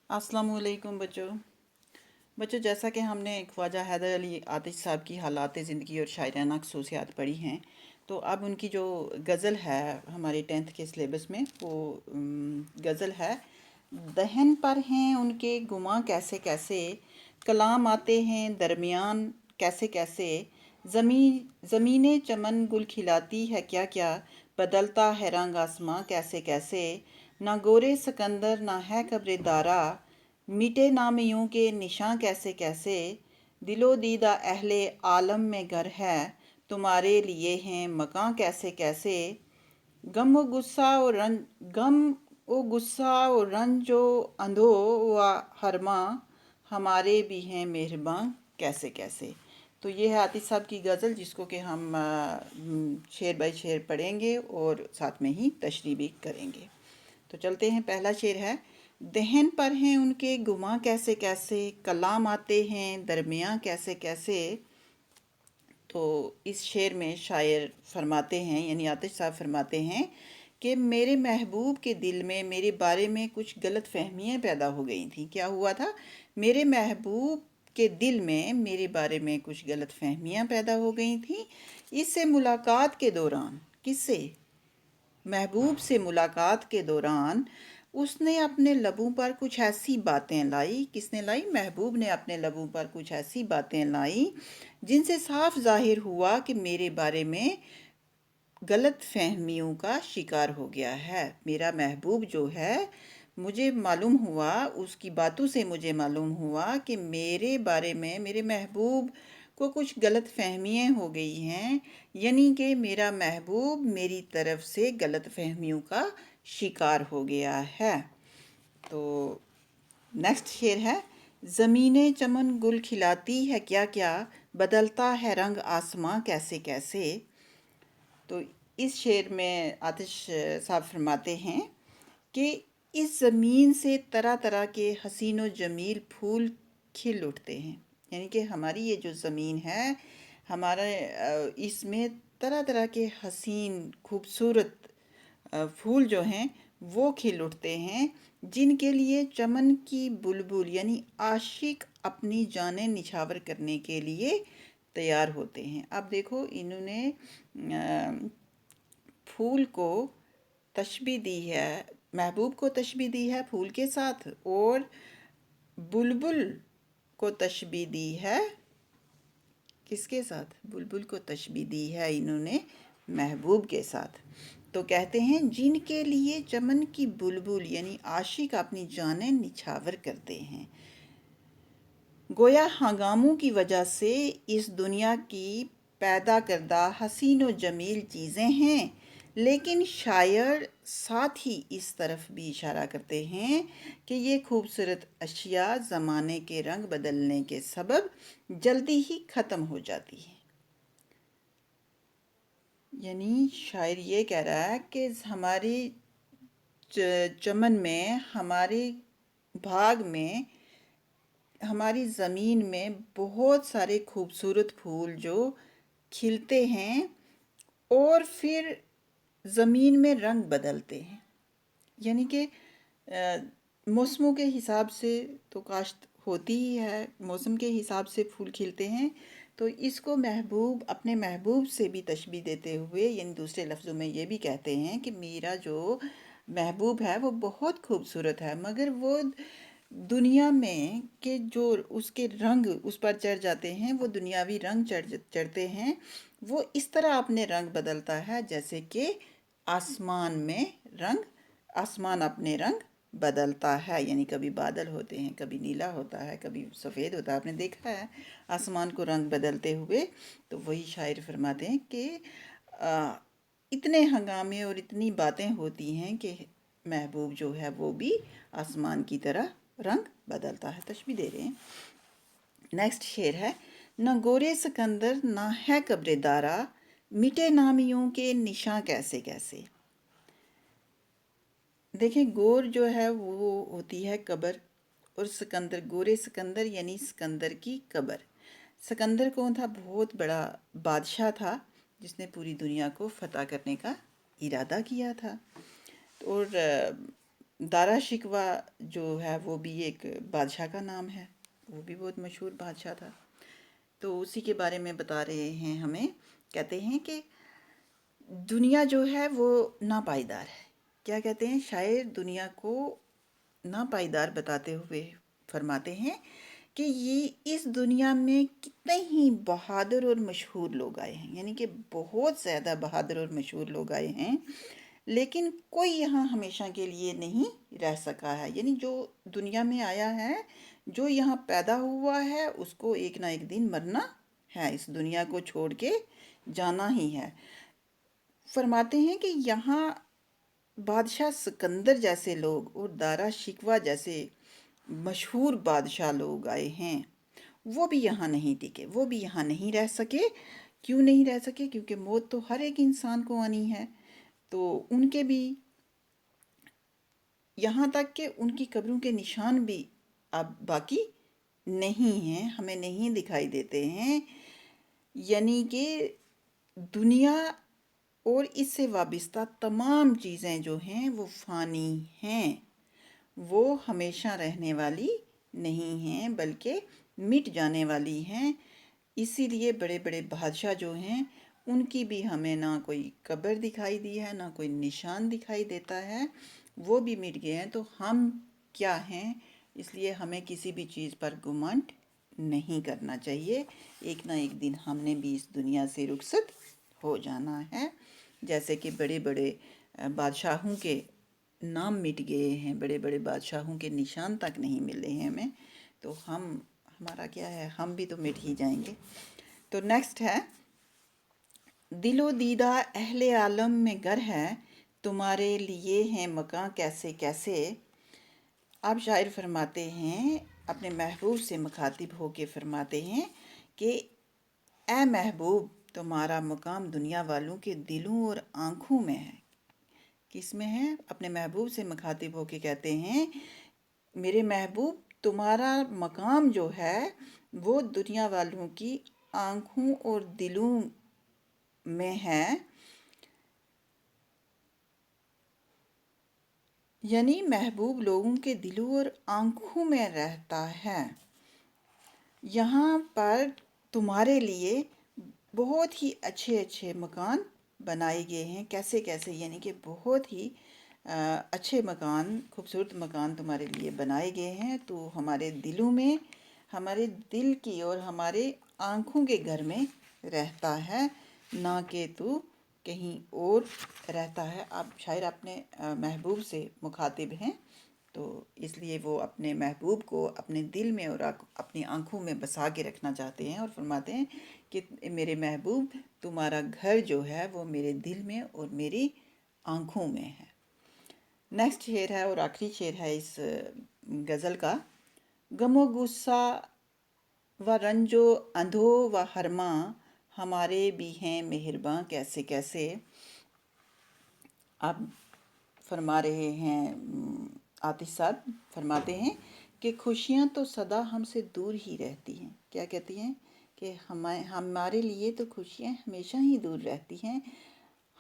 अस्सलाम वालेकुम बच्चों, जैसा कि हमने ख्वाजा हैदर अली आतिश साहब की हालात ज़िंदगी और शायराना खसूसियात पढ़ी हैं, तो अब उनकी जो गज़ल है हमारे 10th के सिलेबस में वो गज़ल है। दहन पर हैं उनके गुमां कैसे कैसे, कलाम आते हैं दरमियान कैसे कैसे, ज़मीने चमन गुल खिलाती है क्या क्या, बदलता है रंग आसमां कैसे कैसे, ना गोरे सिकंदर ना है कब्र दारा, मिटे नामियों के निशां कैसे कैसे, दिलो दीदा अहले आलम में घर है, तुम्हारे लिए हैं मकां कैसे कैसे, गम व गुस्सा और रंजो अंधो व हरमा, हमारे भी हैं मेहरबां कैसे कैसे। तो ये है आतिश साहब की गज़ल, जिसको कि हम शेर बाय शेर पढ़ेंगे और साथ में ही तशरीह भी करेंगे। तो चलते हैं। पहला शेर है। दहन पर हैं उनके गुमा कैसे कैसे, कलाम आते हैं दरमियाँ कैसे कैसे। तो इस शेर में शायर फरमाते हैं, यानी आतिश साहब फरमाते हैं कि मेरे महबूब के दिल में मेरे बारे में कुछ गलत फहमियाँ पैदा हो गई थी। क्या हुआ था? मेरे महबूब के दिल में मेरे बारे में कुछ गलत फहमियाँ पैदा हो गई थी। इससे मुलाकात के दौरान, किससे? महबूब से मुलाकात के दौरान उसने अपने लबों पर कुछ ऐसी बातें लाई। किसने लाई? महबूब ने अपने लबों पर कुछ ऐसी बातें लाई जिनसे साफ जाहिर हुआ कि मेरे बारे में गलत फहमियों का शिकार हो गया है। मेरा महबूब जो है, मुझे मालूम हुआ, उसकी बातों से मुझे मालूम हुआ कि मेरे बारे में मेरे महबूब को कुछ गलत फहमियाँ हो गई हैं, यानी कि मेरा महबूब मेरी तरफ से गलत फहमियों का शिकार हो गया है। तो नेक्स्ट शेर है। ज़मीने चमन गुल खिलाती है क्या क्या, बदलता है रंग आसमां कैसे कैसे। तो इस शेर में आतिश साहब फरमाते हैं कि इस ज़मीन से तरह तरह के हसीन व जमील फूल खिल उठते हैं। यानी कि हमारी ये जो ज़मीन है, हमारे इसमें तरह तरह के हसीन खूबसूरत फूल जो हैं वो खिल उठते हैं, जिनके लिए चमन की बुलबुल यानी आशिक अपनी जानें निछावर करने के लिए तैयार होते हैं। अब देखो, इन्होंने फूल को तशबीह दी है, महबूब को तशबीह दी है फूल के साथ, और बुलबुल को तशबीह दी है किसके साथ? बुलबुल को तशबीह दी है इन्होंने महबूब के साथ। तो कहते हैं जिनके लिए चमन की बुलबुल यानी आशिक अपनी जानें निछावर करते हैं। गोया हंगामों की वजह से इस दुनिया की पैदा करदा हसीन व जमील चीज़ें हैं, लेकिन शायर साथ ही इस तरफ भी इशारा करते हैं कि ये खूबसूरत अशिया ज़माने के रंग बदलने के सबब जल्दी ही ख़त्म हो जाती हैं। यानी शायर ये कह रहा है कि हमारी चमन में, हमारे भाग में, हमारी ज़मीन में बहुत सारे खूबसूरत फूल जो खिलते हैं और फिर ज़मीन में रंग बदलते हैं। यानी कि मौसमों के हिसाब से तो काश्त होती ही है, मौसम के हिसाब से फूल खिलते हैं। तो इसको महबूब अपने महबूब से भी तशबीह देते हुए, यानी दूसरे लफ्ज़ों में ये भी कहते हैं कि मेरा जो महबूब है वो बहुत खूबसूरत है, मगर वो दुनिया में के जो उसके रंग उस पर चढ़ जाते हैं, वो दुनियावी रंग चढ़ते हैं, वो इस तरह अपने रंग बदलता है जैसे कि आसमान में रंग, आसमान अपने रंग बदलता है। यानी कभी बादल होते हैं, कभी नीला होता है, कभी सफ़ेद होता है। आपने देखा है आसमान को रंग बदलते हुए। तो वही शायर फरमाते हैं कि इतने हंगामे और इतनी बातें होती हैं कि महबूब जो है वो भी आसमान की तरह रंग बदलता है। तशबीह दे रहे हैं। नेक्स्ट शेर है। न गोरे सिकंदर ना है कब्र दारा, मिटे नामियों के निशां कैसे कैसे। देखें, गोर जो है वो होती है कब्र, और सिकंदर, गोरे सिकंदर यानी सिकंदर की कब्र। सिकंदर कौन था? बहुत बड़ा बादशाह था जिसने पूरी दुनिया को फतह करने का इरादा किया था। और दारा शिकवा जो है वो भी एक बादशाह का नाम है, वो भी बहुत मशहूर बादशाह था। तो उसी के बारे में बता रहे हैं हमें। कहते हैं कि दुनिया जो है वो नापायदार है। क्या कहते हैं शायर? दुनिया को नापायदार बताते हुए फरमाते हैं कि ये इस दुनिया में कितने ही बहादुर और मशहूर लोग आए हैं, यानी कि बहुत ज़्यादा बहादुर और मशहूर लोग आए हैं, लेकिन कोई यहाँ हमेशा के लिए नहीं रह सका है। यानी जो दुनिया में आया है, जो यहाँ पैदा हुआ है, उसको एक ना एक दिन मरना है, इस दुनिया को छोड़ के जाना ही है। फरमाते हैं कि यहाँ बादशाह सिकंदर जैसे लोग और दारा शिकवा जैसे मशहूर बादशाह लोग आए हैं, वो भी यहाँ नहीं टिके, वो भी यहाँ नहीं रह सके। क्यों नहीं रह सके? क्योंकि मौत तो हर एक इंसान को आनी है। तो उनके भी, यहाँ तक कि उनकी कब्रों के निशान भी अब बाकी नहीं हैं, हमें नहीं दिखाई देते हैं। यानी कि दुनिया और इससे वाबस्ता तमाम चीज़ें जो हैं वो फ़ानी हैं, वो हमेशा रहने वाली नहीं हैं, बल्कि मिट जाने वाली हैं। इसीलिए बड़े बड़े बादशाह जो हैं उनकी भी हमें ना कोई कब्र दिखाई दी है, ना कोई निशान दिखाई देता है, वो भी मिट गए हैं। तो हम क्या हैं? इसलिए हमें किसी भी चीज़ पर घमंड नहीं करना चाहिए। एक ना एक दिन हमने भी इस दुनिया से रुखसत हो जाना है। जैसे कि बड़े बड़े बादशाहों के नाम मिट गए हैं, बड़े बड़े बादशाहों के निशान तक नहीं मिले हैं हमें, तो हमारा क्या है? हम भी तो मिट ही जाएंगे। तो नेक्स्ट है, दिलो दीदा अहले आलम में गर है, तुम्हारे लिए हैं मकां कैसे कैसे। अब शायर फरमाते हैं, अपने महबूब से मुखातिब होके फरमाते हैं कि ए महबूब, तुम्हारा मकाम दुनिया वालों के दिलों और आँखों में है। किस में है? अपने महबूब से मुखातिब होके कहते हैं, मेरे महबूब, तुम्हारा मकाम जो है वो दुनिया वालों की आँखों और दिलों में है। यानी महबूब लोगों के दिलों और आँखों में रहता है। यहाँ पर तुम्हारे लिए बहुत ही अच्छे अच्छे मकान बनाए गए हैं। कैसे कैसे? यानी कि बहुत ही अच्छे मकान, खूबसूरत मकान तुम्हारे लिए बनाए गए हैं। तो हमारे दिलों में, हमारे दिल की और हमारे आँखों के घर में रहता है, ना कि तू कहीं और रहता है। अब शायर अपने महबूब से मुखातिब हैं, तो इसलिए वो अपने महबूब को अपने दिल में और अपनी आँखों में बसा के रखना चाहते हैं, और फरमाते हैं कि मेरे महबूब, तुम्हारा घर जो है वो मेरे दिल में और मेरी आँखों में है। नेक्स्ट शेर है और आखिरी शेर है इस गज़ल का। गमो गुस्सा व रंजो अंधो व हरमा, हमारे भी हैं मेहरबां कैसे कैसे। अब फरमा रहे हैं आतिश साहब, फरमाते हैं कि खुशियाँ तो सदा हमसे दूर ही रहती हैं। क्या कहती हैं? कि हमारे लिए तो खुशियाँ हमेशा ही दूर रहती हैं।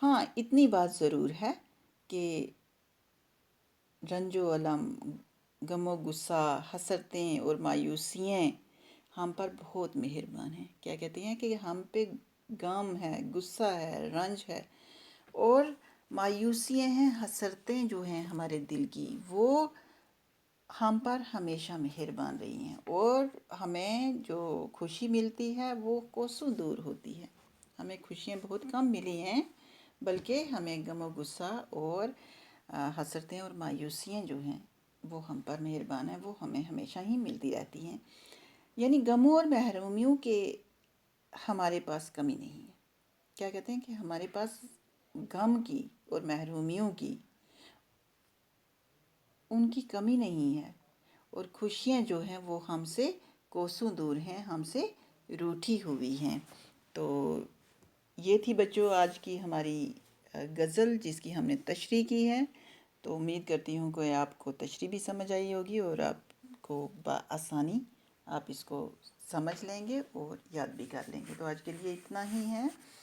हाँ, इतनी बात ज़रूर है कि रंजो अलम, गमो गुस्सा, हसरतें और मायूसियाँ हम पर बहुत मेहरबान हैं। क्या कहती हैं? कि हम पे गम है, गुस्सा है, रंज है और मायूसियाँ हैं, हसरतें जो हैं हमारे दिल की, वो हम पर हमेशा मेहरबान रही हैं, और हमें जो खुशी मिलती है वो कोसों दूर होती है। हमें खुशियाँ बहुत कम मिली हैं, बल्कि हमें गम और गुस्सा और हसरतें और मायूसियाँ जो हैं वो हम पर मेहरबान हैं, वो हमें हमेशा ही मिलती रहती हैं। यानी गमों और महरूमियों के हमारे पास कमी नहीं है। क्या कहते हैं? कि हमारे पास गम की और महरूमियों की, उनकी कमी नहीं है, और खुशियाँ जो हैं वो हमसे कोसों दूर हैं, हमसे रूठी हुई हैं। तो ये थी बच्चों आज की हमारी गज़ल, जिसकी हमने तशरीह की है। तो उम्मीद करती हूँ कि आपको तशरीह भी समझ आई होगी और आपको बआसानी आप इसको समझ लेंगे और याद भी कर लेंगे। तो आज के लिए इतना ही है।